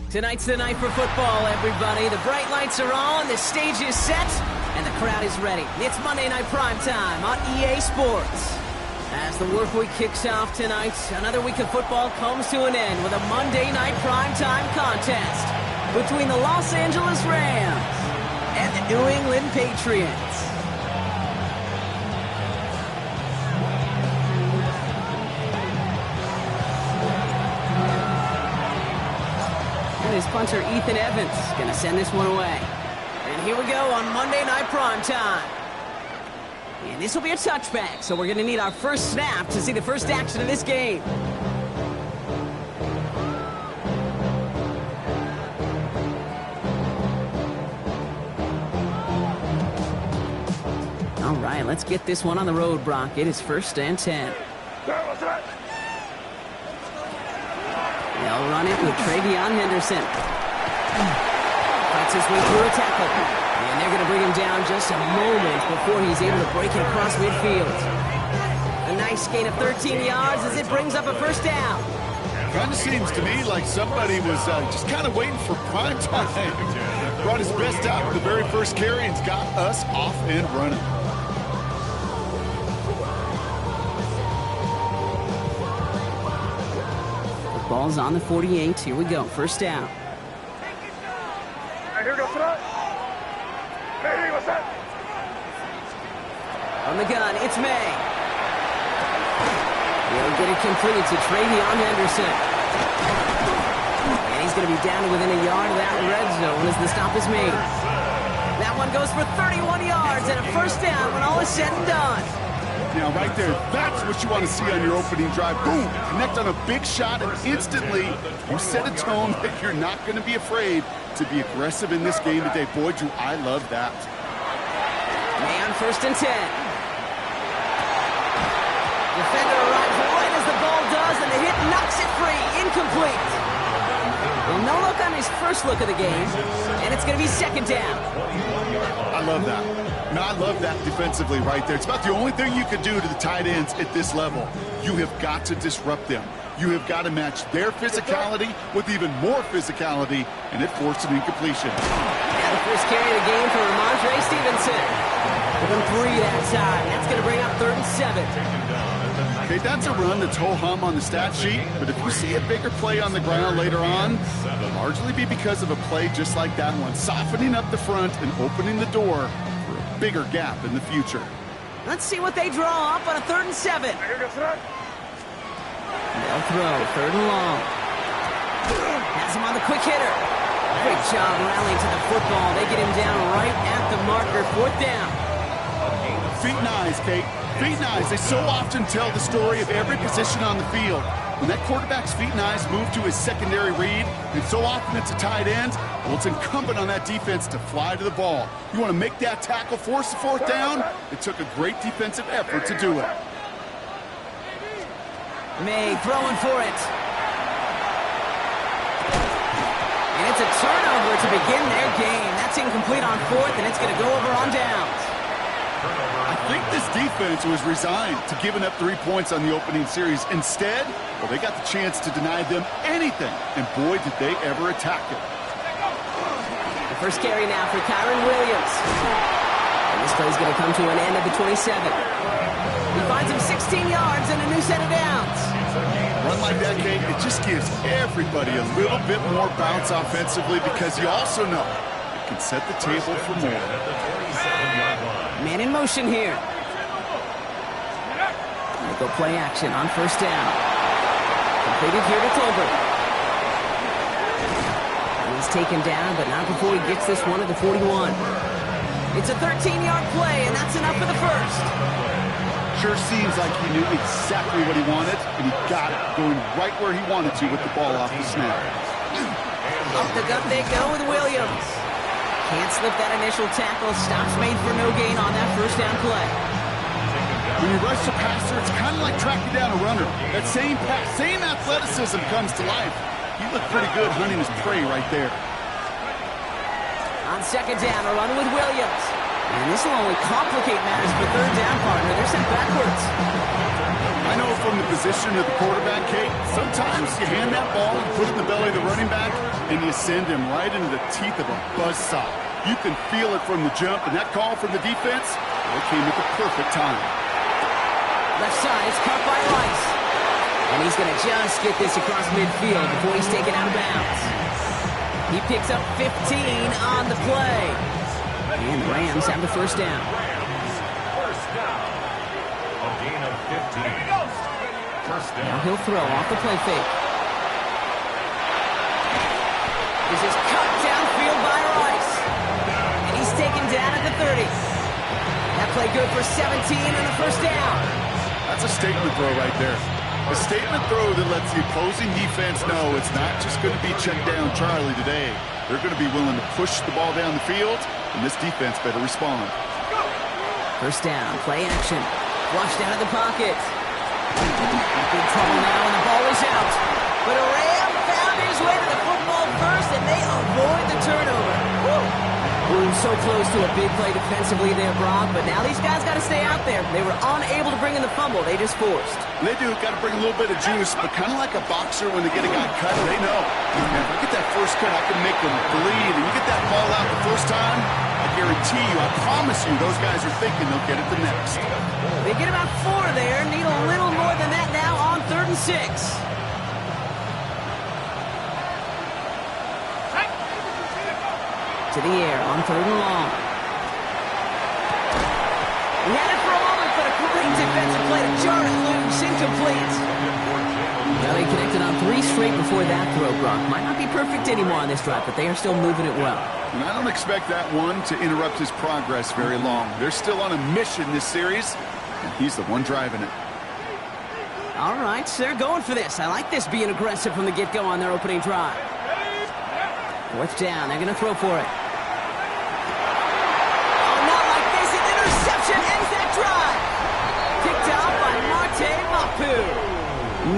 Tonight's the night for football, everybody. The bright lights are on, the stage is set, and the crowd is ready. It's Monday Night Primetime on EA Sports. As the work week kicks off tonight, another week of football comes to an end with a Monday Night Primetime contest between the Los Angeles Rams and the New England Patriots. And his punter, Ethan Evans, is going to send this one away. And here we go on Monday Night Primetime. And this will be a touchback, so we're going to need our first snap to see the first action of this game. All right, let's get this one on the road, Brock. It is 1st and 10. They'll run it with Travion Henderson. Fights his way through a tackle. And they're going to bring him down just a moment before he's able to break it across midfield. A nice gain of 13 yards as it brings up a first down. Kind of seems to me like somebody was just kind of waiting for prime time. Brought his best out with the very first carry and's got us off and running. Ball's on the 48. Here we go. First down. On the gun, it's May. He'll get it complete to Travion Henderson. And he's going to be down to within a yard of that red zone as the stop is made. That one goes for 31 yards and a first down when all is said and done. Now, right there, that's what you want to see on your opening drive. Boom! Connect on a big shot, and instantly you set a tone that you're not going to be afraid to be aggressive in this game today. Boy, do I love that. May on 1st and 10. Defender arrives right as the ball does, and the hit knocks it free. Incomplete. Well, no look on his first look of the game, and it's going to be 2nd down. I love that. No, I love that defensively right there. It's about the only thing you could do to the tight ends at this level. You have got to disrupt them. You have got to match their physicality with even more physicality, and it forced an incompletion. Now the first carry of the game for Ramondre Stevenson. Within 3 that time. That's going to bring up 3rd and 7. Okay, that's a run that's ho-hum on the stat sheet, but if you see a bigger play on the ground later on, it'll largely be because of a play just like that one, softening up the front and opening the door for a bigger gap in the future. Let's see what they draw up on a 3rd and 7. They'll throw, 3rd and long. Has him on the quick hitter. Great job rallying to the football. They get him down right at the marker, 4th down. Feet and eyes, Kate. Feet and eyes, they so often tell the story of every position on the field. When that quarterback's feet and eyes move to his secondary read, and so often it's a tight end, well, it's incumbent on that defense to fly to the ball. You want to make that tackle, force the 4th down? It took a great defensive effort to do it. May throwing for it. And it's a turnover to begin their game. That's incomplete on 4th, and it's going to go over on downs. I think this defense was resigned to giving up 3 points on the opening series. Instead, well, they got the chance to deny them anything, and boy, did they ever attack it. The first carry now for Kyron Williams. And this play's going to come to an end at the 27. He finds him 16 yards and a new set of downs. Run like that, Kate, it just gives everybody a little bit more bounce offensively because you also know it can set the table for more. Man in motion here. They go play action on 1st down. Completed here to Tolbert. He's taken down, but not before he gets this one at the 41. It's a 13-yard play, and that's enough for the first. Sure seems like he knew exactly what he wanted, and he got it, going right where he wanted to with the ball off the snap. Up the gut they go with Williams. Can't slip that initial tackle. Stops made for no gain on that first down play. When you rush the passer, it's kind of like tracking down a runner. That same pass, same athleticism comes to life. He looked pretty good hunting his prey right there. On 2nd down, a run with Williams. And this will only complicate matters for 3rd down, partner. They're sent backwards. I know from the position of the quarterback, Kate, sometimes you hand that ball and put it in the belly of the running back, and you send him right into the teeth of a buzzsaw. You can feel it from the jump, and that call from the defense, it came at the perfect time. Left side is caught by Rice. And he's going to just get this across midfield before he's taken out of bounds. He picks up 15 on the play. And the Rams have the first down. First down. A gain of 15. First down. Now he'll throw off the play fake. This is cut downfield by Rice. And he's taken down at the 30. That play good for 17 and the first down. That's a statement throw right there. A statement throw that lets the opposing defense know it's not just going to be check down Charlie today. They're going to be willing to push the ball down the field, and this defense better respond. First down, play action. Flushed out of the pocket. Big trouble now, and the ball is out. But a Ram found his way to the football first, and they avoid the turnover. Woo! Ooh, so close to a big play defensively there, Brock, but now these guys got to stay out there. They were unable to bring in the fumble. They just forced. They do. Got to bring a little bit of juice, but kind of like a boxer when they get a guy cut, they know. Man, if I get that first cut, I can make them bleed. And you get that ball out the first time, I guarantee you, I promise you, those guys are thinking they'll get it the next. They get about 4 there. Need a little more than that now on 3rd and 6. To the air on 3rd and long. He had it for a moment, but a great defensive play to jar it loose, incomplete. Well, he connected on 3 straight before that throw, Brock. Might not be perfect anymore on this drive, but they are still moving it well. And I don't expect that one to interrupt his progress very long. They're still on a mission this series, and he's the one driving it. All right, so they're going for this. I like this being aggressive from the get-go on their opening drive. 4th down, they're going to throw for it. Oh, not like this. An interception ends that drive. Picked out by Marte Mapu.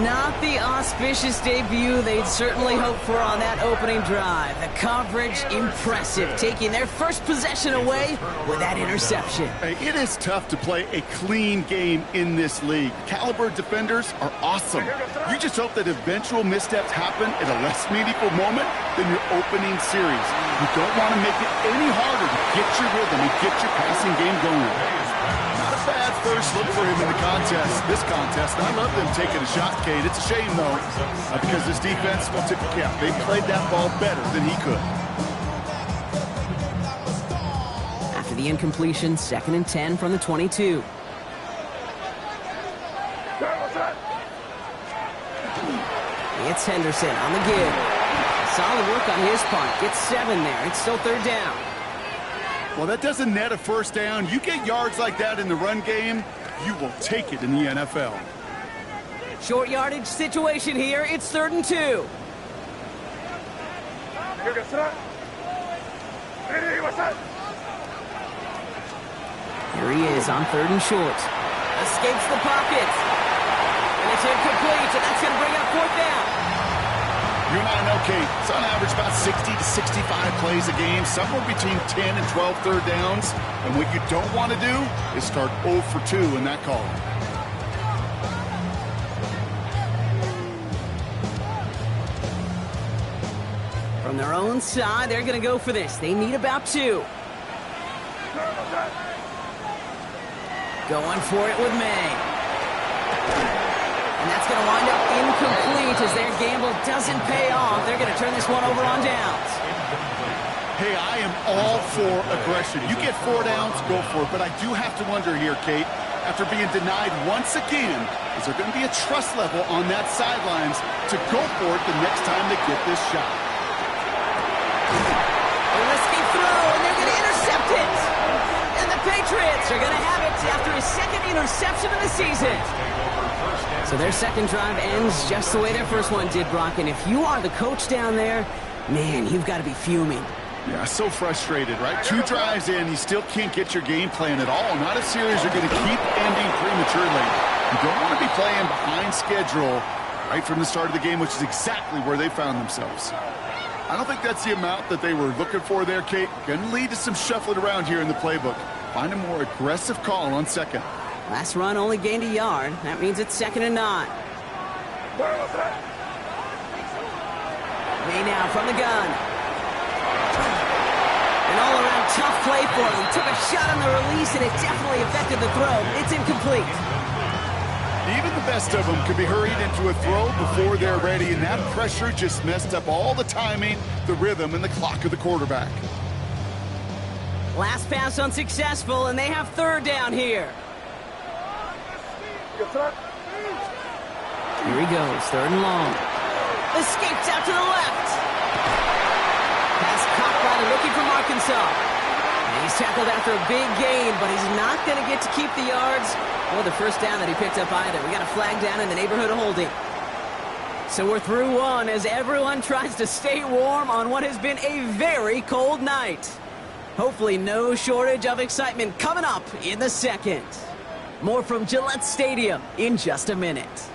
Not the auspicious debut they'd certainly hoped for on that opening drive. The coverage, impressive, taking their first possession away with that interception. Hey, it is tough to play a clean game in this league. Caliber defenders are awesome. You just hope that eventual missteps happen at a less meaningful moment than your opening series. You don't want to make it any harder to get your rhythm and get your passing game going. Not a bad first look for him in the contest. This contest, I love them taking a shot, Kate. It's a shame, though, because this defense will tip the cap. They played that ball better than he could. After the incompletion, 2nd and 10 from the 22. It's Henderson on the give. Solid work on his part. Gets 7 there. It's still 3rd down. Well, that doesn't net a first down. You get yards like that in the run game, you will take it in the NFL. Short yardage situation here. It's 3rd and 2. Here he is on 3rd and short. Escapes the pocket. And it's incomplete, and that's going to bring up 4th down. You and I know, Kate, it's on average about 60 to 65 plays a game, somewhere between 10 and 12 third downs. And what you don't want to do is start 0 for 2 in that call. From their own side, they're going to go for this. They need about 2. Going for it with May. And that's going to wind up incomplete as their gamble doesn't pay off. They're going to turn this one over on downs. Hey, I am all for aggression. You get 4 downs, go for it. But I do have to wonder here, Kate, after being denied once again, is there going to be a trust level on that sidelines to go for it the next time they get this shot? A risky throw, and they're going to intercept it. And the Patriots are going to have it after his 2nd interception of the season. So their 2nd drive ends just the way their first one did, Brock. And if you are the coach down there, man, you've got to be fuming. Yeah, so frustrated, right? 2 drives in, you still can't get your game plan at all. Not a series you're going to keep ending prematurely. You don't want to be playing behind schedule right from the start of the game, which is exactly where they found themselves. I don't think that's the amount that they were looking for there, Kate. Going to lead to some shuffling around here in the playbook. Find a more aggressive call on 2nd. Last run only gained a yard. That means it's 2nd and 9. May now from the gun. An all-around tough play for him. He took a shot on the release, and it definitely affected the throw. It's incomplete. Even the best of them could be hurried into a throw before they're ready, and that pressure just messed up all the timing, the rhythm, and the clock of the quarterback. Last pass unsuccessful, and they have 3rd down here. Here he goes, 3rd and long. Escapes out to the left. Pass caught by the rookie from Arkansas. And he's tackled after a big gain, but he's not going to get to keep the yards or the 1st down that he picked up either. We got a flag down in the neighborhood of holding. So we're through one as everyone tries to stay warm on what has been a very cold night. Hopefully no shortage of excitement coming up in the 2nd. More from Gillette Stadium in just a minute.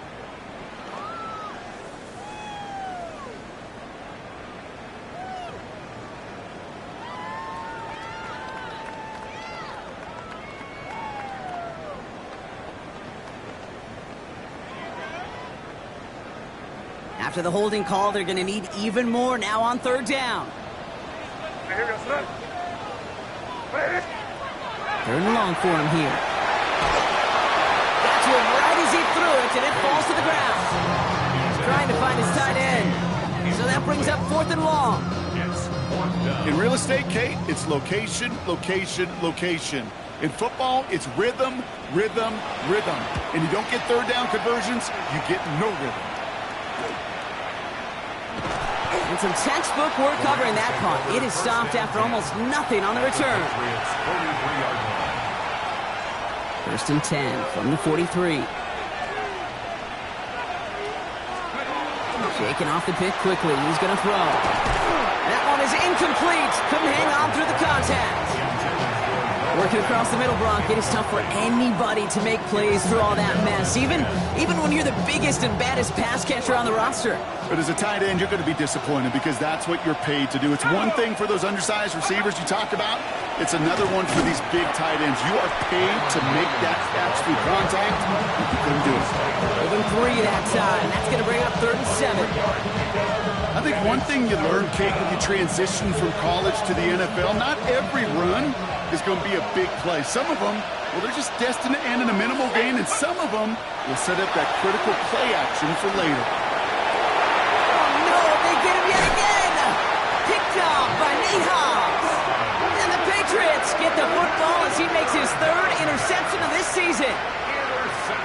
After the holding call, they're going to need even more now on 3rd down. 3rd and long for him here. Got to him right as he threw it, and it falls to the ground. He's trying to find his tight end. So that brings up 4th and long. In real estate, Kate, it's location, location, location. In football, it's rhythm, rhythm, rhythm. And you don't get 3rd down conversions, you get no rhythm. And some textbook work covering that punt. It is stopped after almost nothing on the return. 1st and 10 from the 43. Shaking off the pick quickly. He's going to throw. That one is incomplete. Couldn't hang on through the contact. Working across the middle, Brock. It is tough for anybody to make plays through all that mess, even when you're the biggest and baddest pass catcher on the roster. But as a tight end, you're going to be disappointed because that's what you're paid to do. It's one thing for those undersized receivers you talk about. It's another one for these big tight ends. You are paid to make that catch through contact. You couldn't do it. Holding 3 that time. That's going to bring up 3rd and 7. I think one thing you learn, Kate, when you transition from college to the NFL, not every run is going to be a big play. Some of them, well, they're just destined to end in a minimal gain, and some of them will set up that critical play action for later. Get him yet again! Picked off by Nate Hobbs. And the Patriots get the football as he makes his 3rd interception of this season.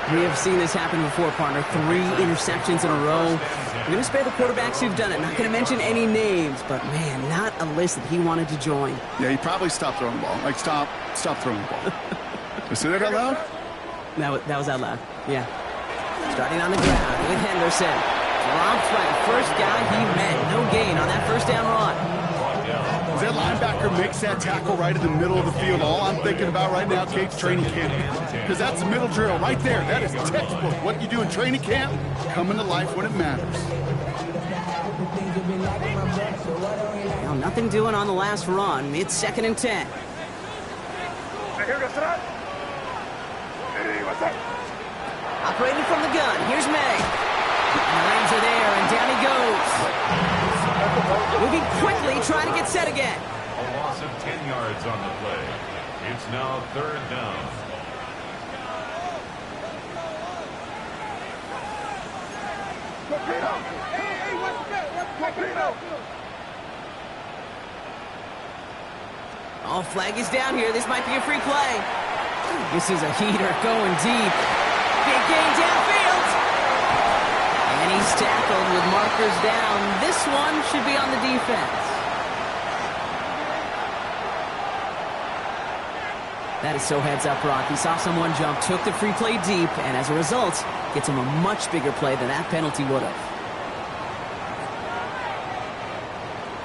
We have seen this happen before, partner. 3 interceptions in a row. We're going to spare the quarterbacks who've done it. Not going to mention any names, but man, not a list that he wanted to join. Yeah, he probably stopped throwing the ball. Like, stop throwing the ball. You say that out loud? That was out loud, yeah. Starting on the ground with Henderson. Dropped by the first guy he met. No gain on that 1st down run. As that linebacker makes that tackle right in the middle of the field, all I'm thinking about right now, Kate's training camp. Because that's the middle drill right there. That is textbook. What you do in training camp, coming to life when it matters. Now, nothing doing on the last run. It's 2nd and 10. Operating from the gun. Here's May. And the Rams are there, and down he goes. Moving quickly, trying to get set again. A loss of 10 yards on the play. It's now 3rd down. Oh, flag is down here. This might be a free play. This is a heater going deep. Big gain downfield. And he's tackled with markers down. This one should be on the defense. That is so heads up, Brock. He saw someone jump, took the free play deep, and as a result, gets him a much bigger play than that penalty would have.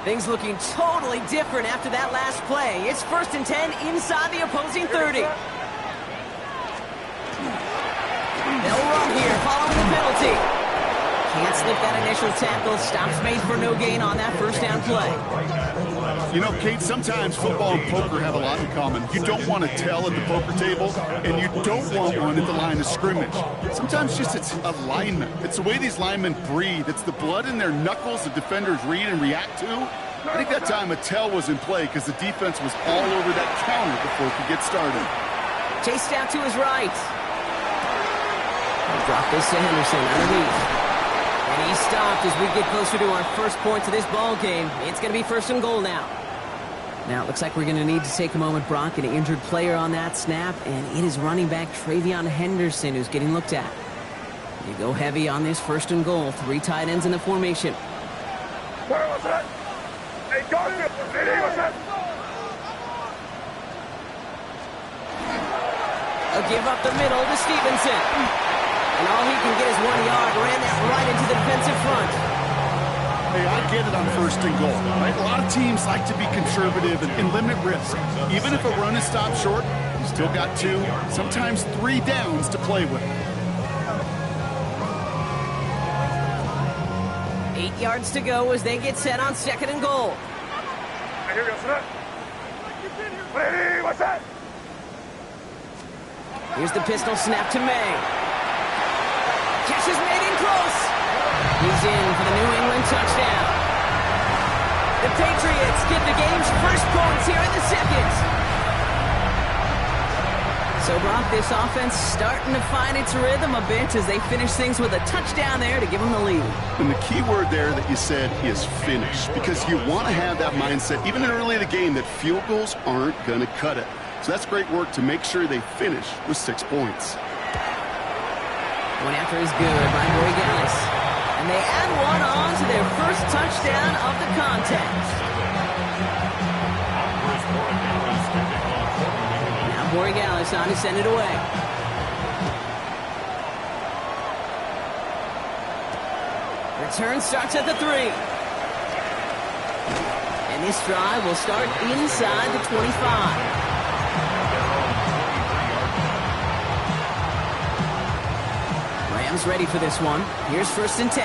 Things looking totally different after that last play. It's 1st and 10 inside the opposing 30. They'll run here following the penalty. Can't slip that initial tackle. Stops made for no gain on that first down play. You know, Kate, sometimes football and poker have a lot in common. You don't want to tell at the poker table, and you don't want one at the line of scrimmage. Sometimes just it's alignment. It's the way these linemen breathe. It's the blood in their knuckles the defenders read and react to. I think that time a tell was in play because the defense was all over that counter before it could get started. Chased out to his right. Drop this to Henderson underneath. And he's stopped as we get closer to our first point to this ball game. It's going to be first and goal now. Now it looks like we're going to need to take a moment, Brock. An injured player on that snap, and it is running back Travion Henderson who's getting looked at. You go heavy on this first and goal. 3 tight ends in the formation. A give up the middle to Stevenson. And all he can get is 1 yard. Ran that right into the defensive front. Hey, I get it on first and goal. Right? A lot of teams like to be conservative and limit risk. Even if a run is stopped short, you still got 2, sometimes 3 downs to play with. 8 yards to go as they get set on second and goal. Here's the pistol snap to May. Catch is made in close. He's in for the New England touchdown. The Patriots get the game's first points here in the second. So, Brock, this offense starting to find its rhythm a bit as they finish things with a touchdown there to give them the lead. And the key word there that you said is finish, because you want to have that mindset, even early in the game, that field goals aren't going to cut it. So that's great work to make sure they finish with 6 points. One after is good by Borregales. And they add one on to their first touchdown of the contest. Now Borregales on to send it away. Return starts at the 3. And this drive will start inside the 25. Rams ready for this one. Here's first and 10.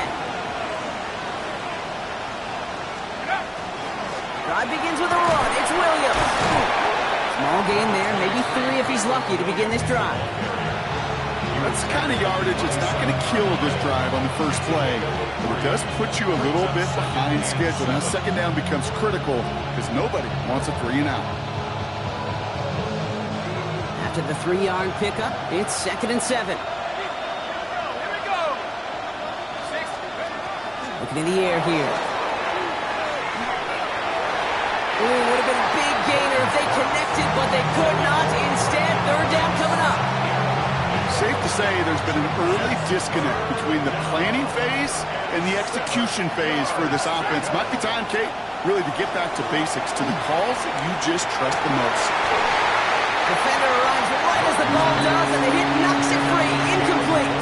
Drive begins with a run. It's Williams. Small gain there, maybe 3 if he's lucky to begin this drive. That's the kind of yardage it's not going to kill this drive on the first play. But it does put you a little bit behind schedule. Now second down becomes critical because nobody wants a 3 and out. After the 3-yard pickup, it's second and 7. Looking in the air here. Ooh, would have been a big gainer if they connected, but they could not. Instead, third down coming up. Safe to say there's been an early disconnect between the planning phase and the execution phase for this offense. Might be time, Kate, really to get back to basics, to the calls that you just trust the most. Defender arrives right as the ball does, and the hit knocks it free. Incomplete.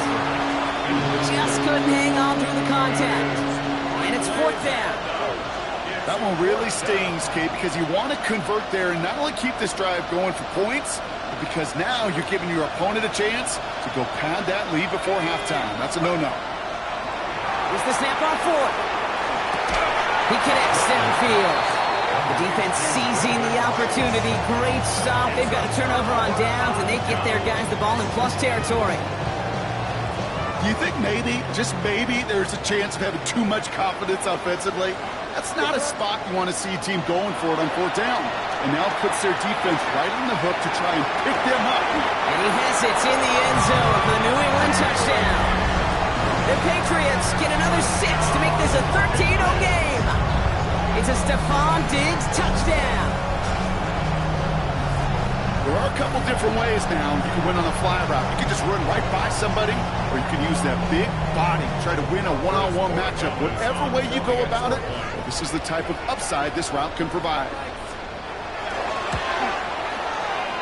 Just couldn't hang on through the contact. And it's fourth down. That one really stings, Kate, because you want to convert there and not only keep this drive going for points, but because now you're giving your opponent a chance to go pad that lead before halftime. That's a no-no. Here's the snap on 4th. He connects downfield. The defense seizing the opportunity. Great stop. They've got a turnover on downs, and they get their guys the ball in plus territory. Do you think maybe, just maybe, there's a chance of having too much confidence offensively? That's not a spot you want to see a team going for it on 4th down. And now puts their defense right on the hook to try and pick them up. And he has it in the end zone for the New England touchdown. The Patriots get another 6 to make this a 13-0 game. It's a Stephon Diggs touchdown. There are a couple different ways now you can win on a fly route. You can just run right by somebody, or you can use that big body, try to win a one-on-one matchup. Whatever way you go about it, this is the type of upside this route can provide.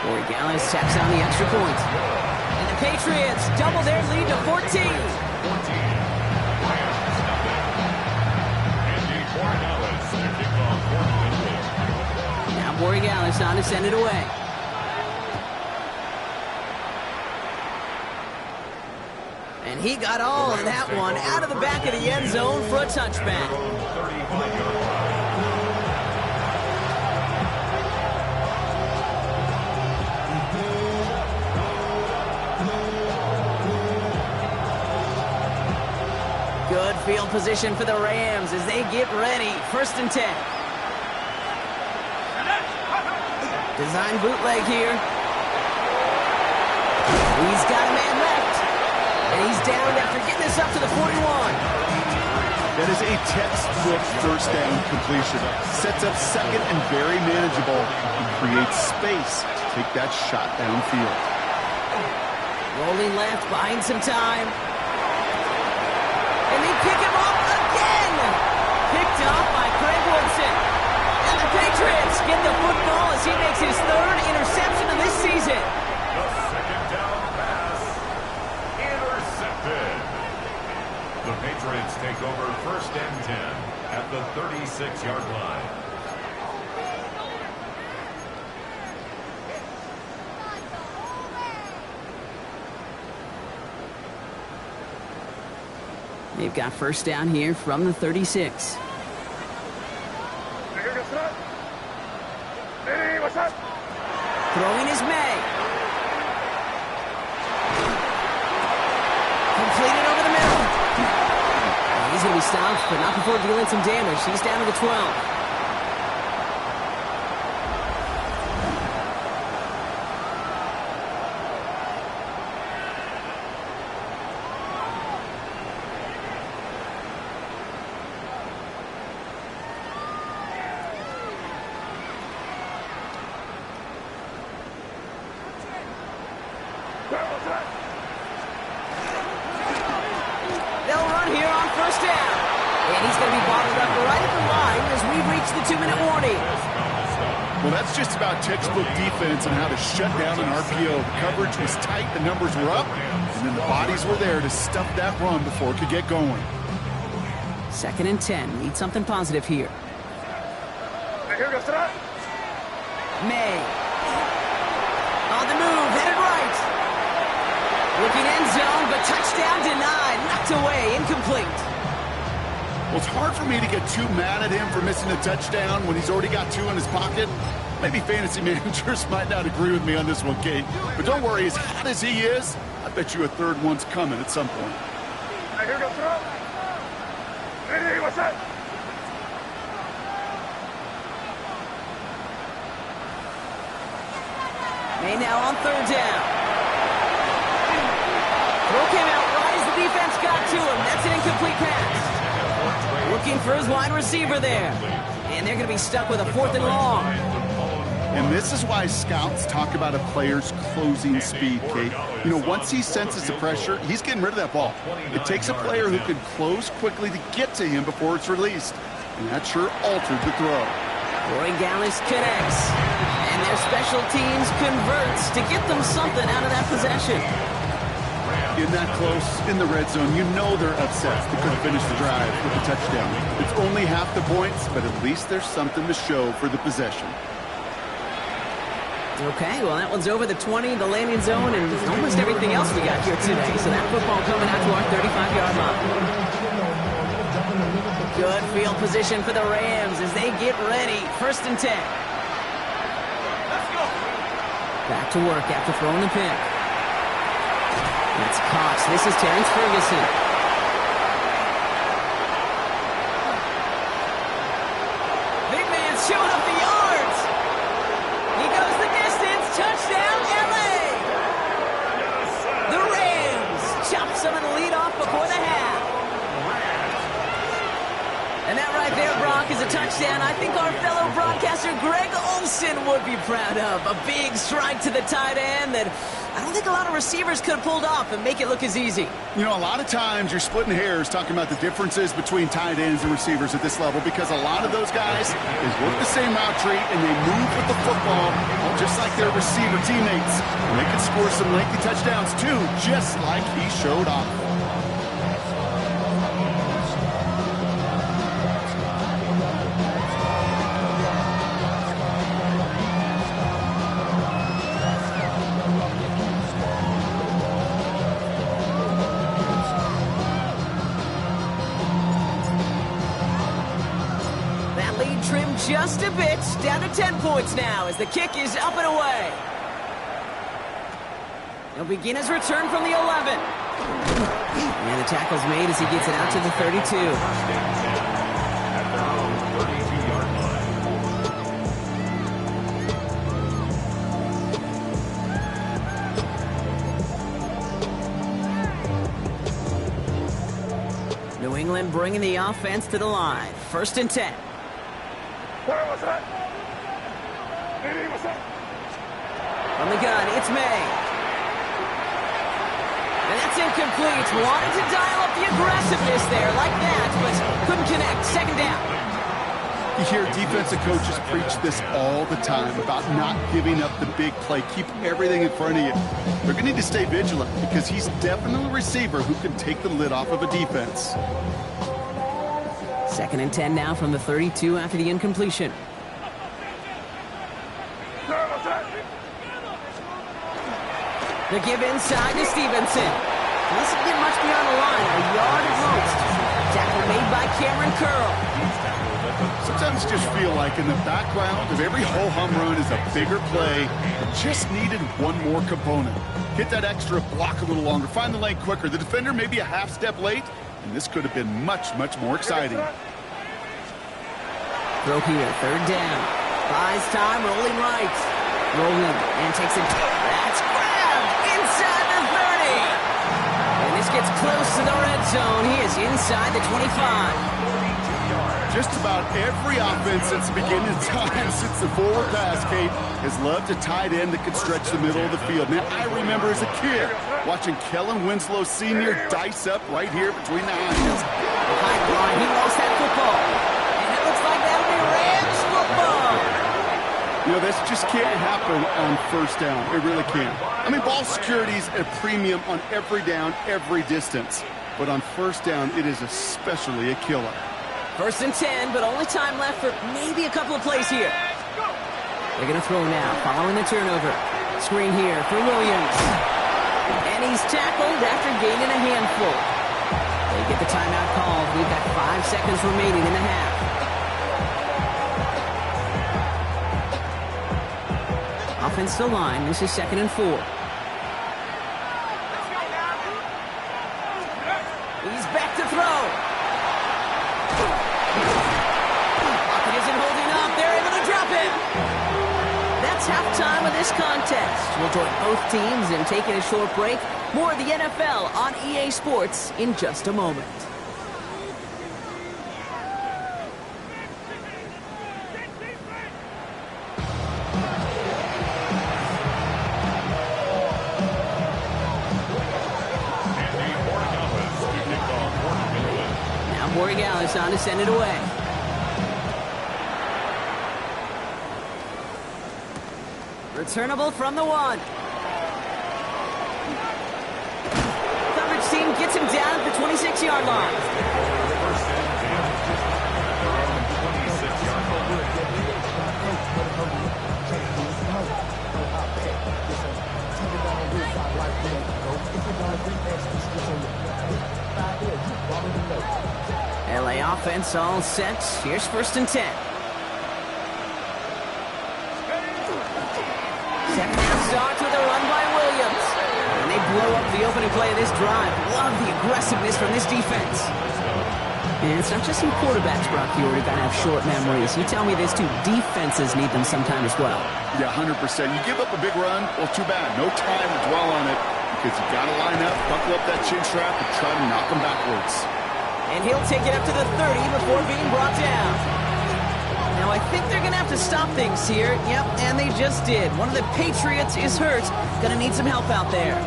Borregales tacks on the extra point. And the Patriots double their lead to 14. Now Borregales on to send it away. And he got all of that one out of the back of the end zone for a touchback. Good field position for the Rams as they get ready. 1st and 10. Design bootleg here. He's got a man left. And he's down after getting this up to the 41. That is a textbook 1st down completion. Sets up 2nd and very manageable and creates space to take that shot downfield. Rolling left, buying some time. And they pick him up again. Picked up by Craig Woodson. And the Patriots get the football as he makes his 3rd interception of this season. The 2nd down pass intercepted. The Patriots take over 1st and 10 at the 36-yard line. They've got 1st down here from the 36. Throwing is May. Completed over the middle. And he's going to be stopped, but not before dealing some damage. He's down to the 12. They'll run here on 1st down. And he's going to be bottled up right at the line as we reach the 2-minute warning. Well, that's just about textbook defense and how to shut down an RPO. The coverage was tight, the numbers were up, and then the bodies were there to stuff that run before it could get going. 2nd and 10. Need something positive here. May. On the move, headed right. Looking end zone, but touchdown denied. Knocked away, incomplete. Well, it's hard for me to get too mad at him for missing a touchdown when he's already got 2 in his pocket. Maybe fantasy managers might not agree with me on this one, Kate. But don't worry, as hot as he is, I bet you a 3rd one's coming at some point. May now on 3rd down. Throw came out right as the defense got to him. That's an incomplete pass. Looking for his wide receiver there. And they're going to be stuck with a 4th and long. And this is why scouts talk about a player's closing speed, Kate. You know, once he senses the pressure, he's getting rid of that ball. It takes a player who can close quickly to get to him before it's released. And that sure altered the throw. Roy Gallis connects. And their special teams converts to get them something out of that possession. In that close, in the red zone, you know they're upset. They couldn't finish the drive with a touchdown. It's only half the points, but at least there's something to show for the possession. Okay, well, that one's over the 20, the landing zone, and almost everything else we got here today. So that football coming out to our 35-yard line. Good field position for the Rams as they get ready. 1st and 10. Let's go. Back to work after throwing the pick. That's Cox. This is Terrence Ferguson. Big man showing up the yards. He goes the distance. Touchdown, LA. The Rams chop some of the lead off before the half. And that right there, Brock, is a touchdown I think our fellow broadcaster Greg Olsen would be proud of. A big strike to the tight end that I don't think a lot of receivers could have pulled off and make it look as easy. You know, a lot of times you're splitting hairs talking about the differences between tight ends and receivers at this level because a lot of those guys is work the same route tree and they move with the football just like their receiver teammates. And they can score some lengthy touchdowns too, just like he showed off. just a bit. Down to 10 points now as the kick is up and away. He'll begin his return from the 11. And the tackle's made as he gets it out to the 32. At their own 32-yard line. New England bringing the offense to the line. 1st and 10. From the gun, it's May. And that's incomplete. Wanted to dial up the aggressiveness there like that, but couldn't connect. 2nd down. You hear defensive coaches preach this all the time about not giving up the big play. Keep everything in front of you. They're going to need to stay vigilant because he's definitely a receiver who can take the lid off of a defense. 2nd and 10 now from the 32 after the incompletion. The give inside to Stevenson. Doesn't get much beyond the line, a yard at most. Tackle made by Cameron Curl. Sometimes you just feel like in the background of every ho-hum run is a bigger play. Just needed one more component. Hit that extra block a little longer. Find the lane quicker. The defender may be a half step late, and this could have been much, much more exciting. Throw here, 3rd down. Buys time, rolling right. Rolling, and takes it. That's grabbed inside the 30. And this gets close to the red zone. He is inside the 25. Just about every offense since the beginning of time, since the forward pass, Kate, has loved a tight end that could stretch the middle of the field. Man, I remember as a kid watching Kellen Winslow Sr. dice up right here between the eyes. High line, he lost that football. And it looks like that'll be Rams football. You know, this just can't happen on 1st down. It really can't. I mean, ball security's a premium on every down, every distance. But on 1st down, it is especially a killer. 1st and 10, but only time left for maybe a couple of plays here. They're going to throw now, following the turnover. Screen here for Williams. And he's tackled after gaining a handful. They get the timeout called. We've got 5 seconds remaining in the half. Offense to line. This is 2nd and 4. He's back to throw. Pocket isn't holding up. They're able to drop it. That's halftime of this contest. We'll join both teams in taking a short break. More of the NFL on EA Sports in just a moment. Borregales on to send it away. Returnable from the 1. Coverage team gets him down at the 26-yard line. LA offense all set. Here's 1st and 10. Second half starts with a run by Williams. And they blow up the opening play of this drive. Love the aggressiveness from this defense. And it's not just some quarterbacks, Brock, you already got to have short memories. You tell me this too. Defenses need them sometime as well. Yeah, 100%. You give up a big run, well, too bad. No time to dwell on it because you got to line up, buckle up that chin strap, and try to knock them backwards. And he'll take it up to the 30 before being brought down. Now, I think they're going to have to stop things here. Yep, and they just did. One of the Patriots is hurt. Going to need some help out there.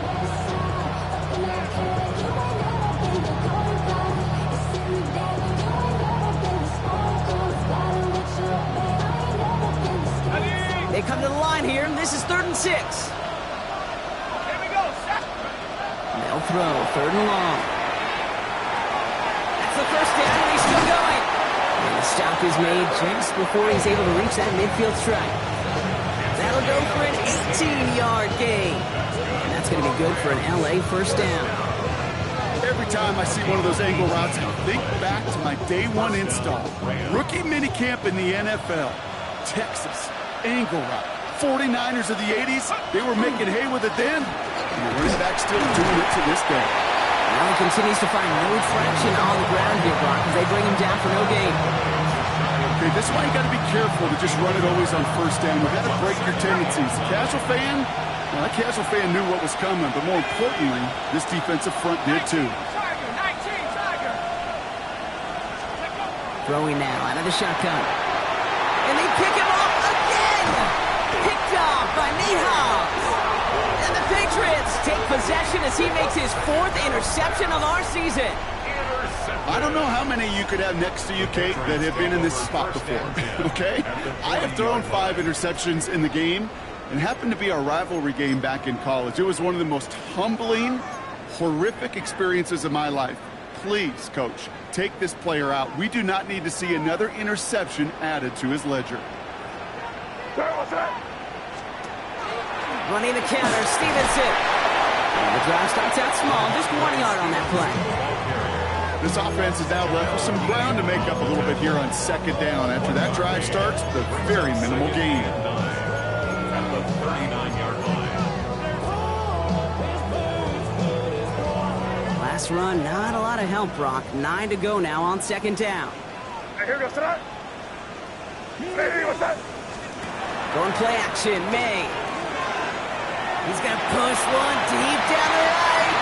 They come to the line here. This is 3rd and 6. Here we go, set. They'll throw 3rd and long. The first down, and he's still going. And the stop is made just before he's able to reach that midfield strike. That'll go for an 18-yard gain. And that's going to be good for an LA 1st down. Every time I see one of those angle routes, I think back to my day one install. Rookie minicamp in the NFL. Texas, angle route. 49ers of the 80s, they were making hay with it then. And the running back still doing it to this day. Now he continues to find no traction on the ground here, Brock, as they bring him down for no gain. Okay, this is why you got to be careful to just run it always on first down. You got to break your tendencies. The casual fan, well, that casual fan knew what was coming, but more importantly, this defensive front did too. Throwing now out of the shotgun. And they pick him up again! Picked off by Nihal. And the Patriots take possession as he makes his 4th interception of our season. I don't know how many you could have next to you, Kate, that have been in this spot before, okay? I have thrown 5 interceptions in the game, and it happened to be our rivalry game back in college. It was one of the most humbling, horrific experiences of my life. Please, Coach, take this player out. We do not need to see another interception added to his ledger. Running the counter, Stevenson. And the drive starts out small, just 1 yard on that play. This offense is now left with some ground to make up a little bit here on 2nd down. After that drive starts, the very minimal gain. At the 39-yard line. Last run, not a lot of help, Brock. 9 to go now on 2nd down. Here goes to that. Hey, what's that? Going play action, May. He's going to push one deep down the right.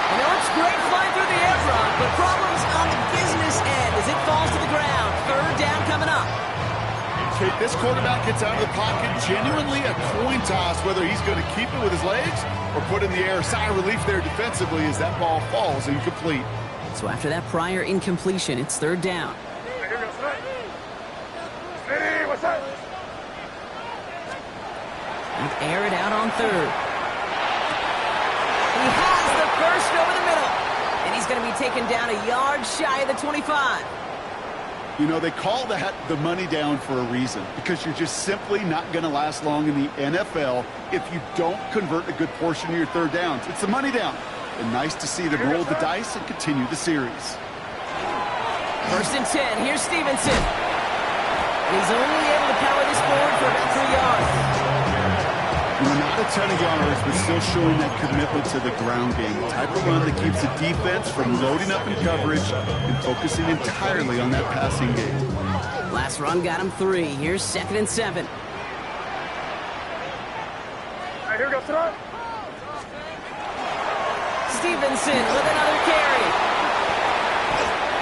And it looks great flying through the air, Brock, but problems on the business end as it falls to the ground. 3rd down coming up. Kate, this quarterback gets out of the pocket, genuinely a coin toss, whether he's going to keep it with his legs or put in the air. Sigh of relief there defensively as that ball falls incomplete. So after that prior incompletion, it's 3rd down. Here goes to that. Hey, what's that? And air it out on 3rd. He has the first over the middle. And he's going to be taken down a yard shy of the 25. You know, they call that the money down for a reason, because you're just simply not going to last long in the NFL if you don't convert a good portion of your 3rd downs. It's the money down. And nice to see them roll the dice and continue the series. 1st and 10. Here's Stevenson. And he's only able to power this forward for about 3 yards. Not a ton of yards, but still showing that commitment to the ground game. The type of run that keeps the defense from loading up in coverage and focusing entirely on that passing game. Last run got him 3. Here's 2nd and 7. Here goes to that. Stevenson with another carry.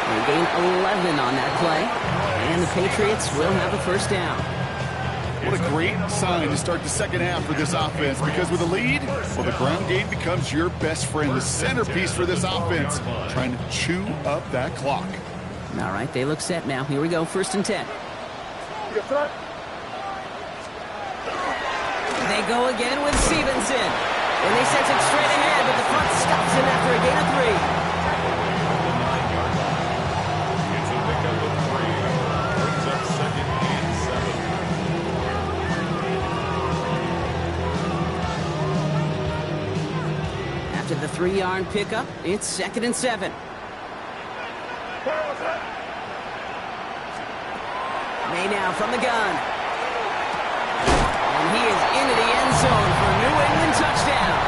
They gain 11 on that play. And the Patriots will have a 1st down. What a great sign to start the 2nd half for this offense, because with a lead, well, the ground game becomes your best friend, the centerpiece for this offense, trying to chew up that clock. All right, they look set now. Here we go, 1st and 10. They go again with Stevenson. And they send it straight ahead, but the front stops him after a gain of 3. It's a pickup of 3. Brings up 2nd and 7. After the 3-yard pickup, it's 2nd and 7. May now from the gun. And he is into the end zone for a New England touchdown.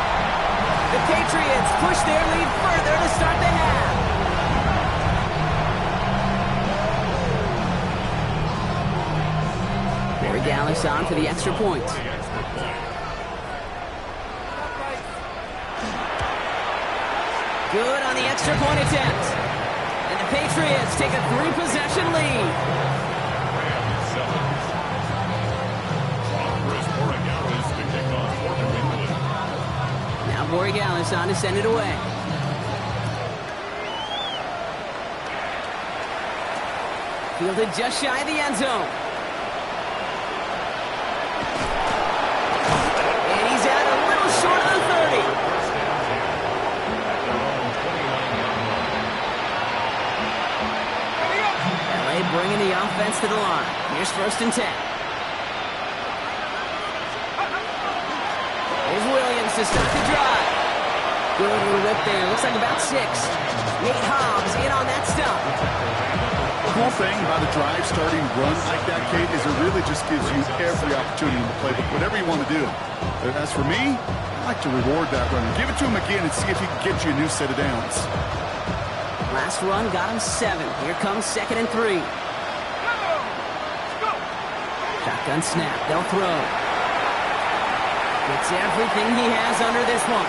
The Patriots push their lead further to start the half. Barry Dallas on for the extra point. Good on the extra point attempt. And the Patriots take a 3-possession lead. Now Borregales on to send it away. Fielded just shy of the end zone. And he's out a little short of the 30. LA bringing the offense to the line. Here's 1st and 10. Here's Williams to start the drive. Good little whip there. Looks like about 6. Nate Hobbs in on that stop. The cool thing about a drive starting run like that, Kate, is it really just gives you every opportunity in the playbook, whatever you want to do. But as for me, I like to reward that runner. Give it to him again and see if he can get you a new set of downs. Last run got him 7. Here comes 2nd and 3. Shotgun snap. They'll throw. Gets everything he has under this one.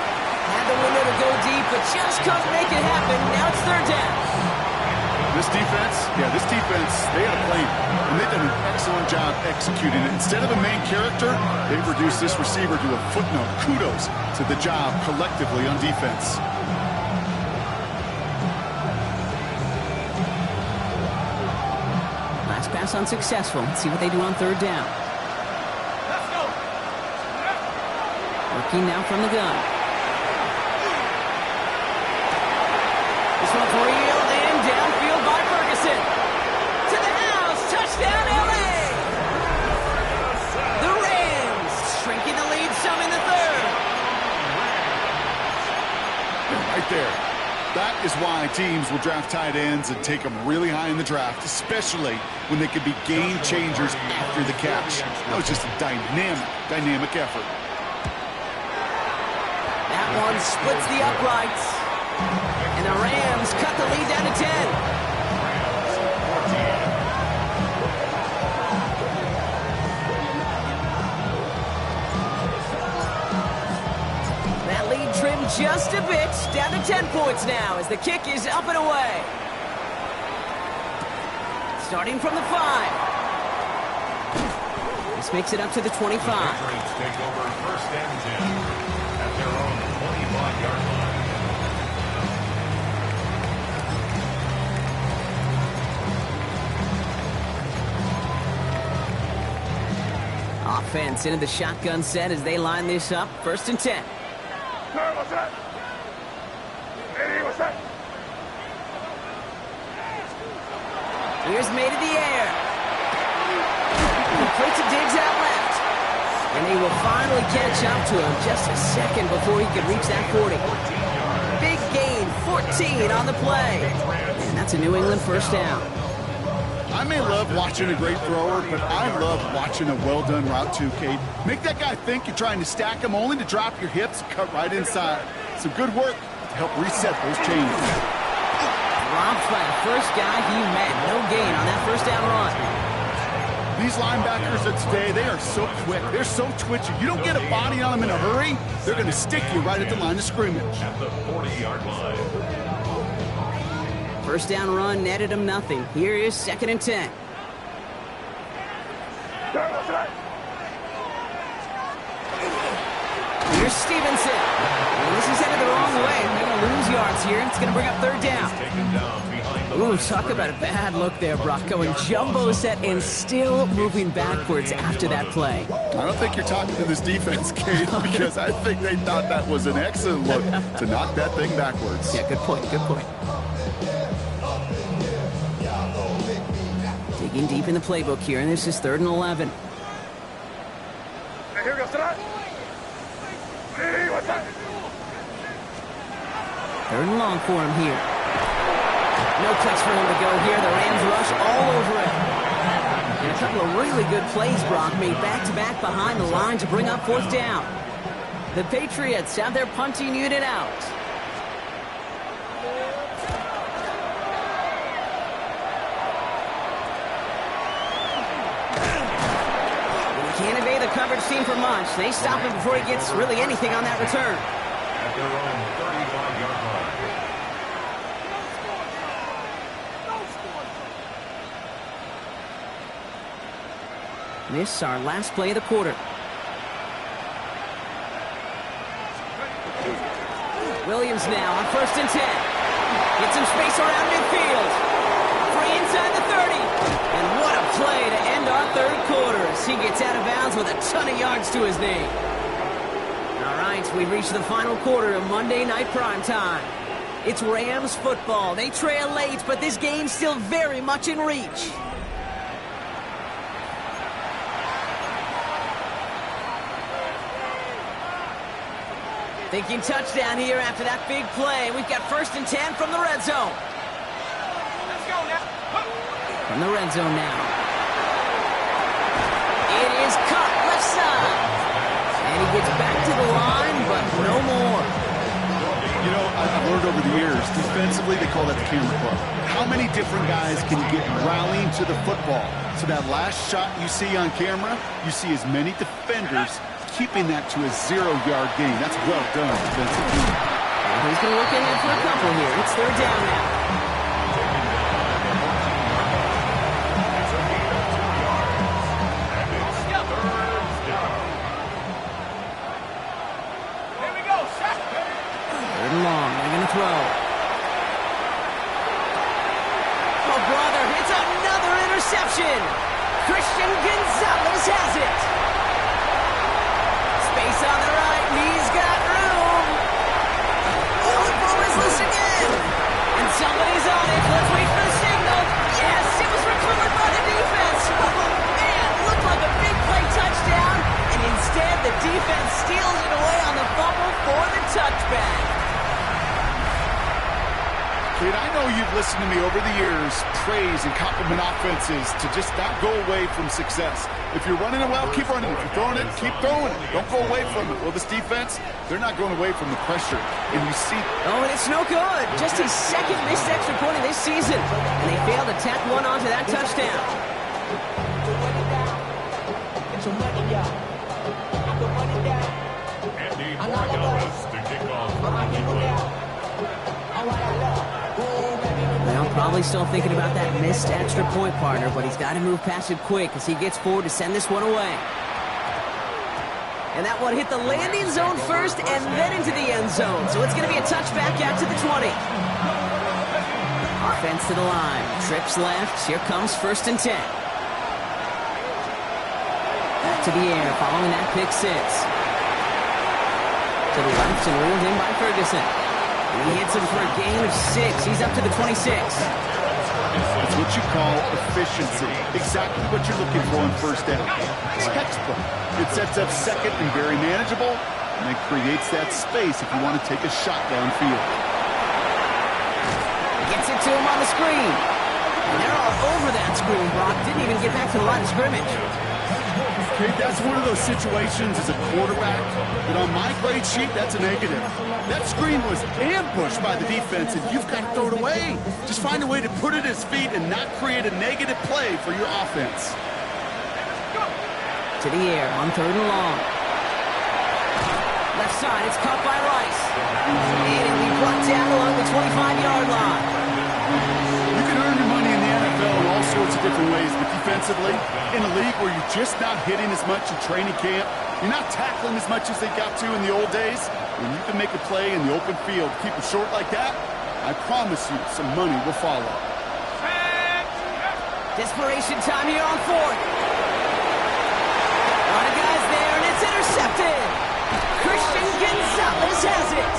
Had the window to go deep, but just couldn't make it happen. Now it's 3rd down. This defense, they had a plan, and they've done an excellent job executing it. Instead of a main character, they've reduced this receiver to a footnote. Kudos to the job collectively on defense. Last pass unsuccessful. Let's see what they do on 3rd down. Working now from the gun. This one for Eel and downfield by Ferguson. To the house. Touchdown, L.A. The Rams shrinking the lead some in the 3rd. Right there. That is why teams will draft tight ends and take them really high in the draft, especially when they could be game changers after the catch. That was just a dynamic effort. That one splits the uprights. And the Rams cut the lead down to 10. That lead trimmed just a bit. Down to 10 points now as the kick is up and away. Starting from the 5. This makes it up to the 25. The Patriots take over 1st and 10 at their own 25-yard line. Offense into the shotgun set as they line this up. 1st and 10. Here's made in the air. Complete to Diggs out left. And they will finally catch up to him just a second before he could reach that 40. Big gain, 14 on the play. And that's a New England 1st down. I may love watching a great thrower, but I love watching a well-done route too, Kate. Make that guy think you're trying to stack him only to drop your hips and cut right inside. Some good work to help reset those chains. Dropped by the first guy he met. No gain on that 1st down run. These linebackers of today, they are so quick. They're so twitchy. You don't get a body on them in a hurry, they're going to stick you right at the line of scrimmage. At the 40-yard line. 1st down run netted him nothing. Here is 2nd and 10. Here's Stevenson. And this is headed the wrong way. They're going to lose yards here. It's going to bring up 3rd down. Taken down behind the Ooh, talk about a bad look there, Brock. Going jumbo set and still moving backwards after that play. I don't think you're talking to this defense, Kate, because I think they thought that was an excellent look to knock that thing backwards. Yeah, good point, good point. Digging deep in the playbook here, and this is 3rd and 11. Third and long for him here. No place for him to go here. The Rams rush all over it. And a couple of really good plays, Brock, made back-to-back behind the line to bring up 4th down. The Patriots have their punting unit out. Can't evade the coverage team for much. They stop him before he gets really anything on that return. At their own 35-yard line. This is our last play of the quarter. Williams now on 1st and 10. Gets some space around midfield. Free inside the 30. And what a play to end our 3rd quarter as he gets out of bounds with a ton of yards to his name. All right, we reach the final quarter of Monday Night Primetime. It's Rams football. They trail late, but this game's still very much in reach. Thinking touchdown here after that big play. We've got 1st and 10 from the red zone. Let's go now. From the red zone now. It is cut left side. And he gets back to the line, but no more. You know, I've learned over the years, defensively, they call that the camera club. How many different guys can you get rallying to the football? So that last shot you see on camera, you see as many defenders keeping that to a 0-yard gain. That's well done defensively. He's going to look ahead for a couple here. It's 3rd down now. Long, they're going to throw. Oh, brother, it's another interception. Christian Gonzalez has it. Space on the right, and he's got room. Oh, the ball is loose again. And somebody's on it. Let's wait for the signal. Yes, it was recovered by the defense. Oh, man, looked like a big play touchdown. And instead, the defense steals it away on the fumble for the touchback. Kid, I know you've listened to me over the years praise and compliment offenses to just not go away from success. If you're running it well, keep running it. If you're throwing it, keep throwing it. Don't go away from it. Well, this defense, they're not going away from the pressure. And you see... Oh, and it's no good. Just his 2nd missed extra point of this season. And they failed to tack one onto that touchdown. Andy Morales to kick off. Well, probably still thinking about that missed extra point, partner, but he's got to move past it quick as he gets forward to send this one away. And that one hit the landing zone first and then into the end zone. So it's going to be a touchback out to the 20. Offense to the line. Trips left. Here comes 1st and 10. Back to the air following that pick 6. To the left and reeled in by Ferguson. He hits him for a gain of 6. He's up to the 26. It's what you call efficiency. Exactly what you're looking for on 1st down. Textbook. It sets up 2nd and very manageable, and it creates that space if you want to take a shot downfield. Gets it to him on the screen. And they're all over that screen, Brock. Didn't even get back to the line of scrimmage. Okay, that's one of those situations as a quarterback that on my grade sheet, that's a negative. That screen was ambushed by the defense, and you've got to throw it away. Just find a way to put it at his feet and not create a negative play for your offense. To the air on 3rd and long. Left side, it's caught by Rice. And it'll be brought down along the 25-yard line. You can earn your money in the NFL in all sorts of different ways, but defensively, in a league where you're just not hitting as much in training camp, you're not tackling as much as they got to in the old days, when you can make a play in the open field, keep it short like that, I promise you some money will follow. Desperation time here on 4th. A lot of guys there, and it's intercepted. Christian Gonzalez has it.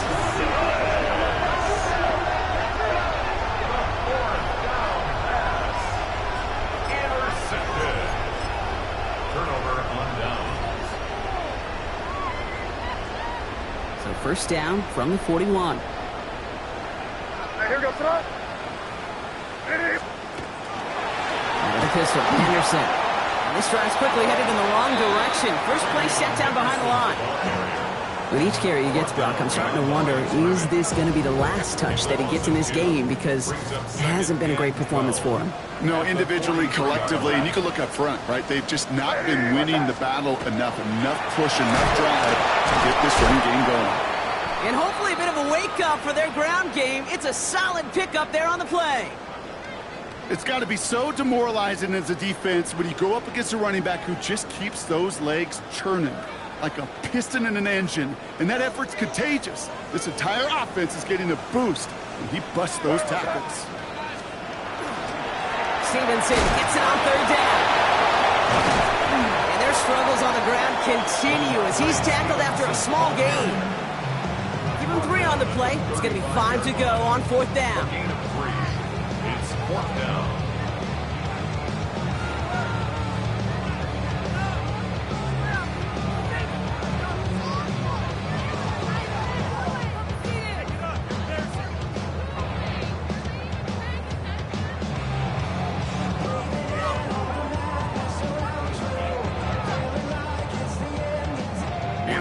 Intercepted. Turnover on downs. So 1st down from the 41. Here we go, son. Another pistol, Henderson. And this drive's quickly headed in the wrong direction. First play set down behind the line. With each carry he gets, Brock, I'm starting to wonder, is this going to be the last touch that he gets in this game? Because it hasn't been a great performance for him. No, individually, collectively, and you can look up front, right? They've just not been winning the battle enough push, enough drive to get this running game going. And hopefully a bit of a wake-up for their ground game. It's a solid pickup there on the play. It's got to be so demoralizing as a defense when you go up against a running back who just keeps those legs churning like a piston in an engine, and that effort's contagious. This entire offense is getting a boost when he busts those tackles. Stevenson gets it on 3rd down. And their struggles on the ground continue as he's tackled after a small gain. Give him 3 on the play. It's going to be 5 to go on 4th down. Gain of 3. It's 4th down.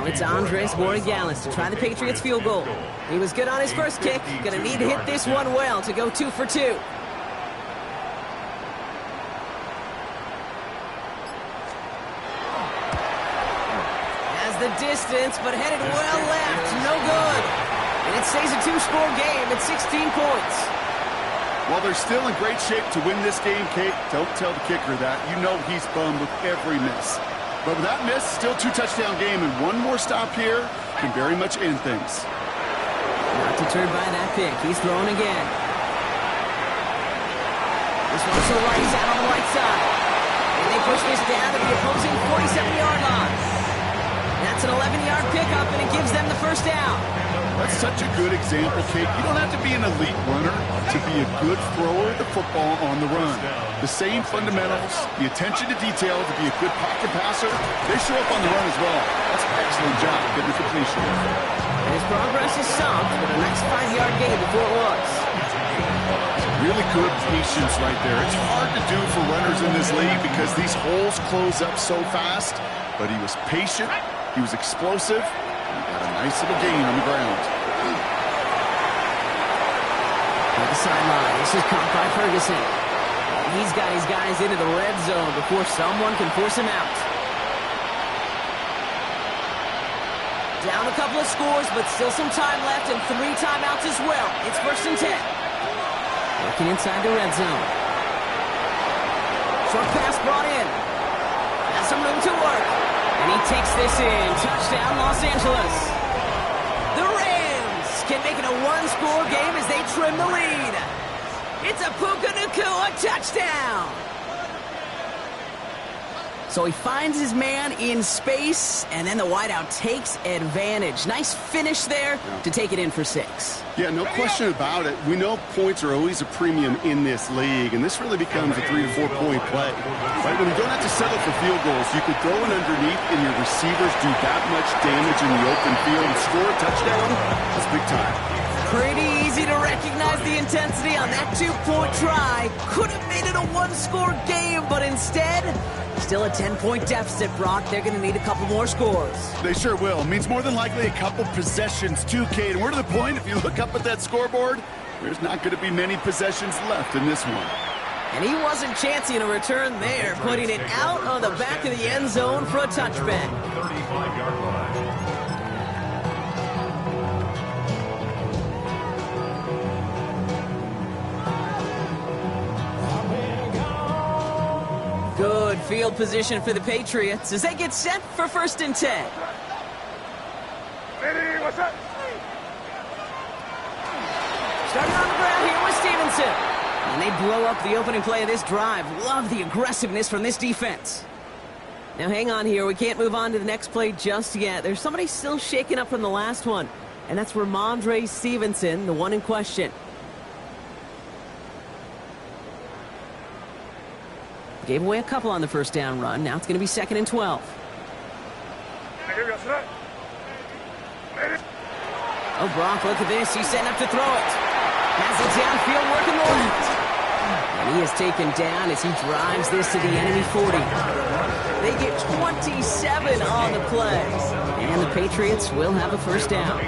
It's Andres Borregales to try the Patriots field goal. He was good on his first kick. Gonna need to hit this one well to go 2 for 2. Has the distance, but headed well left. No good. And it stays a 2-score game at 16 points. Well, they're still in great shape to win this game, Kate. Don't tell the kicker that. You know he's bummed with every miss. But with that miss, still 2-touchdown game, and one more stop here can very much end things. Not deterred by that pick. He's throwing again. This one's to the right. He's out on the right side. And they push this down to the opposing 47-yard line. That's an 11-yard pickup, and it gives them the first down. That's such a good example, Kate. You don't have to be an elite runner to be a good thrower of the football on the run. The same fundamentals, the attention to detail to be a good pocket passer, they show up on the run as well. That's an excellent job getting the completion. And his progress is stopped with a nice 5-yard gain before it was. Really good patience right there. It's hard to do for runners in this league because these holes close up so fast. But he was patient, he was explosive, and he got a nice little gain on the ground. On the sideline, this is caught by Ferguson. He's got his guys into the red zone before someone can force him out. Down a couple of scores, but still some time left and 3 timeouts as well. It's 1st and 10. Working inside the red zone. Short pass brought in. Has some room to work. And he takes this in. Touchdown, Los Angeles. The Rams can make it a 1-score game as they trim the lead. It's a Puka Nacua touchdown. So he finds his man in space, and then the wideout takes advantage. Nice finish there to take it in for 6. Yeah, no question about it. We know points are always a premium in this league, and this really becomes a 3 to 4 point play. Right? When you don't have to settle for field goals, you could throw it underneath, and your receivers do that much damage in the open field and score a touchdown. That's big time. Pretty easy to recognize the intensity on that 2-point try. Could have made it a 1-score game, but instead, still a 10-point deficit, Brock. They're going to need a couple more scores. They sure will. Means more than likely a couple possessions too, Kate. And we're to the point, if you look up at that scoreboard, there's not going to be many possessions left in this one. And he wasn't chancing a return there, putting it out on the back of the end zone for a touchback. 35-yard line. Good field position for the Patriots as they get set for 1st and 10. Ready, what's up? Starting on the ground here with Stevenson. And they blow up the opening play of this drive. Love the aggressiveness from this defense. Now hang on here. We can't move on to the next play just yet. There's somebody still shaking up from the last one. And that's Ramondre Stevenson, the one in question. Gave away a couple on the first down run. Now it's going to be 2nd and 12. Oh, Brock, look at this. He's setting up to throw it. Has it downfield, working the left. And he is taken down as he drives this to the enemy 40. They get 27 on the play. And the Patriots will have a first down.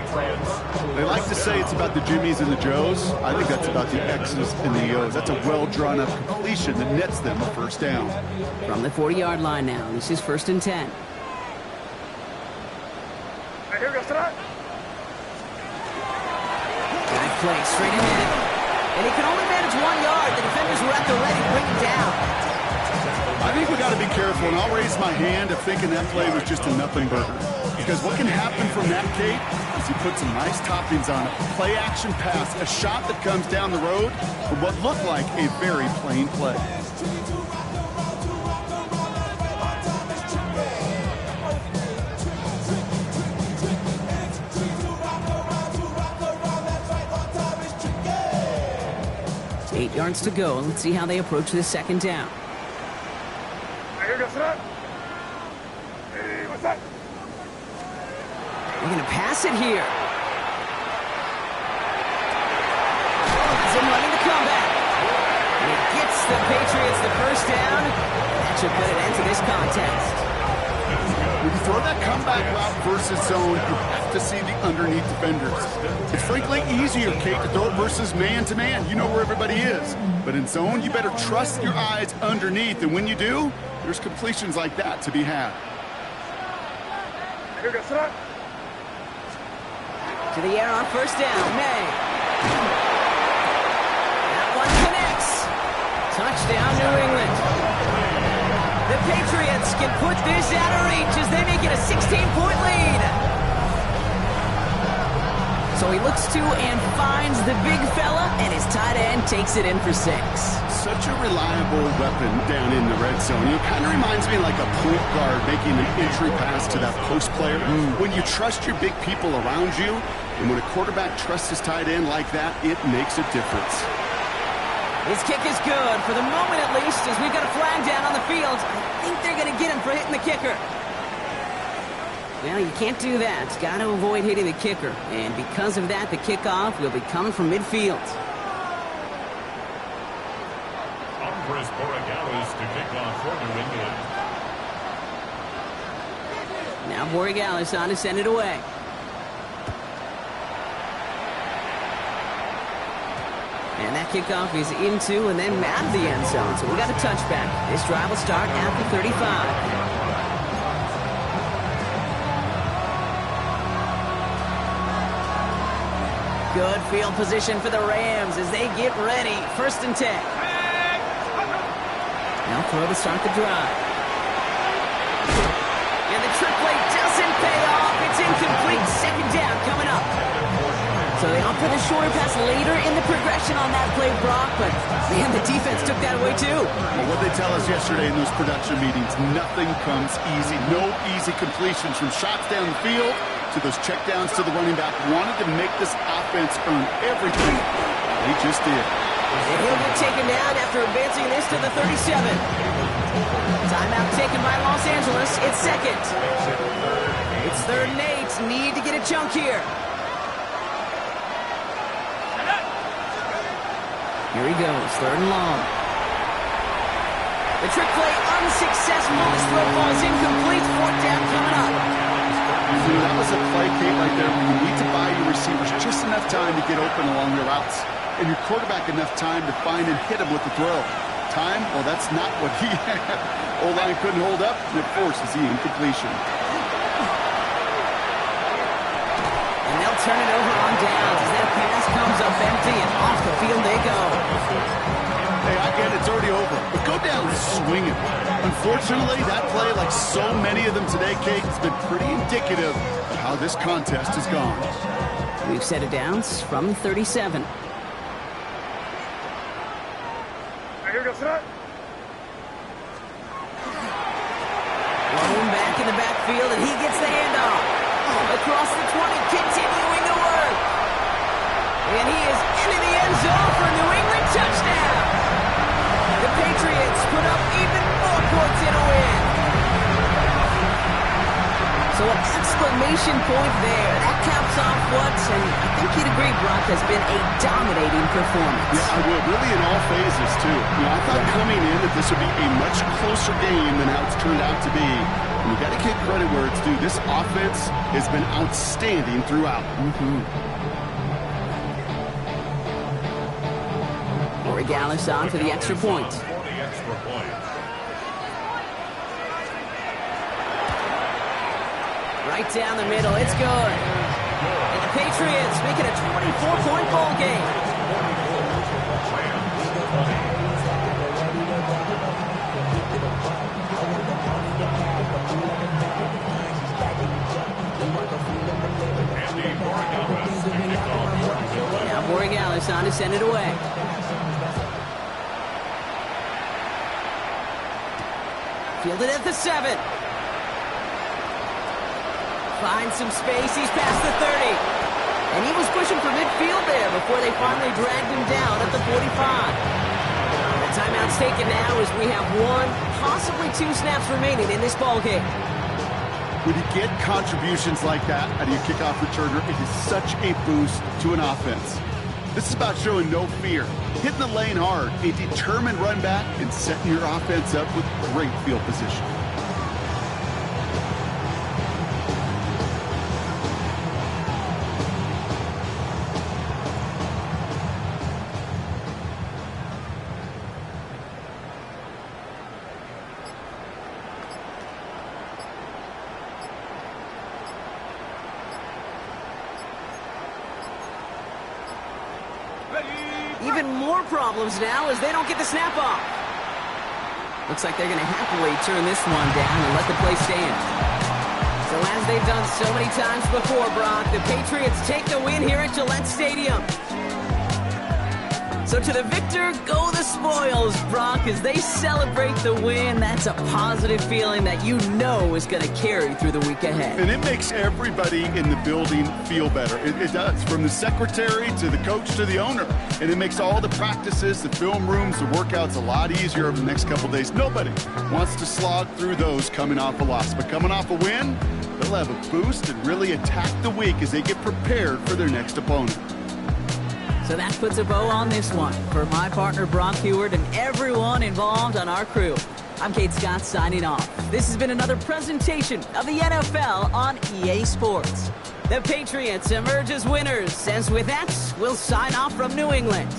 They like to say it's about the Jimmies and the Joes. I think that's about the X's and the O's. That's a well-drawn-up completion that nets them a first down. From the 40-yard line now, this is 1st and 10. Back play, straight ahead. And he can only manage 1 yard. The defenders were at the ready to bring him down. I think we got to be careful, and I'll raise my hand of thinking that play was just a nothing burger. Because what can happen from that, Kate, is he puts some nice toppings on it. Play action pass, a shot that comes down the road from what looked like a very plain play. It's 8 yards to go. Let's see how they approach this 2nd down. They're going to pass it here. Has him running the comeback. And it gets the Patriots the first down. That should put an end to this contest. You can throw that comeback route versus zone, you have to see the underneath defenders. It's frankly easier, Kate, to throw it versus man-to-man. You know where everybody is. But in zone, you better trust your eyes underneath, and when you do, there's completions like that to be had. To the air on first down, May. That one connects. Touchdown, New England. The Patriots can put this out of reach as they make it a 16-point lead. So he looks to and finds the big fella, and his tight end takes it in for 6. Such a reliable weapon down in the red zone. It kind of reminds me like a point guard making an entry pass to that post player. When you trust your big people around you, and when a quarterback trusts his tight end like that, it makes a difference. His kick is good, for the moment at least, as we've got a flag down on the field. I think they're going to get him for hitting the kicker. Well, you can't do that. Got to avoid hitting the kicker. And because of that, the kickoff will be coming from midfield. Andres Borregales to kick off for New England. Now Borregales on to send it away. And that kickoff is into and then out of the end zone. So we got a touchback. This drive will start at the 35. Good field position for the Rams as they get ready. 1st and 10. Now throw to start the drive. And the trick play doesn't pay off. It's incomplete. 2nd down coming up. So they opt for the shorter pass later in the progression on that play, Brock, but man, the defense took that away too. Well, what they tell us yesterday in those production meetings, nothing comes easy. No easy completions from shots down the field to those checkdowns to the running back. Wanted to make this offense earn everything. They just did. And he'll get taken down after advancing this to the 37. Timeout taken by Los Angeles. It's 2nd. It's 3rd and 8. Need to get a chunk here. Here he goes, 3rd and long. The trick play unsuccessful. This throw falls incomplete. 4th down coming up. That was a play, Kate, right there. You need to buy your receivers just enough time to get open along their routes. And your quarterback enough time to find and hit him with the throw. Time? Well, that's not what he had. O-line couldn't hold up, and it forces the incompletion. And they'll turn it over on downs as that pass comes up empty and off the field they go. Hey, I get it, it's already over, but go down swinging. Unfortunately, that play, like so many of them today, Kate, has been pretty indicative of how this contest has gone. We've set it downs from 37. Thrown back in the backfield, and he gets the handoff. Across the 20, continuing to work. And he is into the end zone for a New England touchdown. The Patriots put up even more points in a win. So an exclamation point there. That caps off what, and I think you'd agree, Brock, has been a dominating performance. Yeah, I would. Really in all phases, too. You know, I thought coming in that this would be a much closer game than how it's turned out to be. And you got to give credit where it's due. This offense has been outstanding throughout. Borregales on for the extra point. Right down the middle, it's good. And the Patriots make it a 24-point ball game. Now Borregales on to send it away. Fielded at the 7. Finds some space. He's past the 30. And he was pushing for midfield there before they finally dragged him down at the 45. The timeout's taken now as we have 1, possibly 2 snaps remaining in this ball game. When you get contributions like that out of your kickoff returner, it is such a boost to an offense. This is about showing no fear, hitting the lane hard, a determined run back, and setting your offense up with great field position. Even more problems now as they don't get the snap off. Looks like they're going to happily turn this one down and let the play stand. So as they've done so many times before, Brock, the Patriots take the win here at Gillette Stadium. So to the victor, go the spoils, Brock, as they celebrate the win. That's a positive feeling that you know is going to carry through the week ahead. And it makes everybody in the building feel better. It does, from the secretary to the coach to the owner. And it makes all the practices, the film rooms, the workouts a lot easier over the next couple days. Nobody wants to slog through those coming off a loss. But coming off a win, they'll have a boost and really attack the week as they get prepared for their next opponent. So that puts a bow on this one. For my partner, Brock Heward, and everyone involved on our crew, I'm Kate Scott signing off. This has been another presentation of the NFL on EA Sports. The Patriots emerge as winners, as with that, we'll sign off from New England.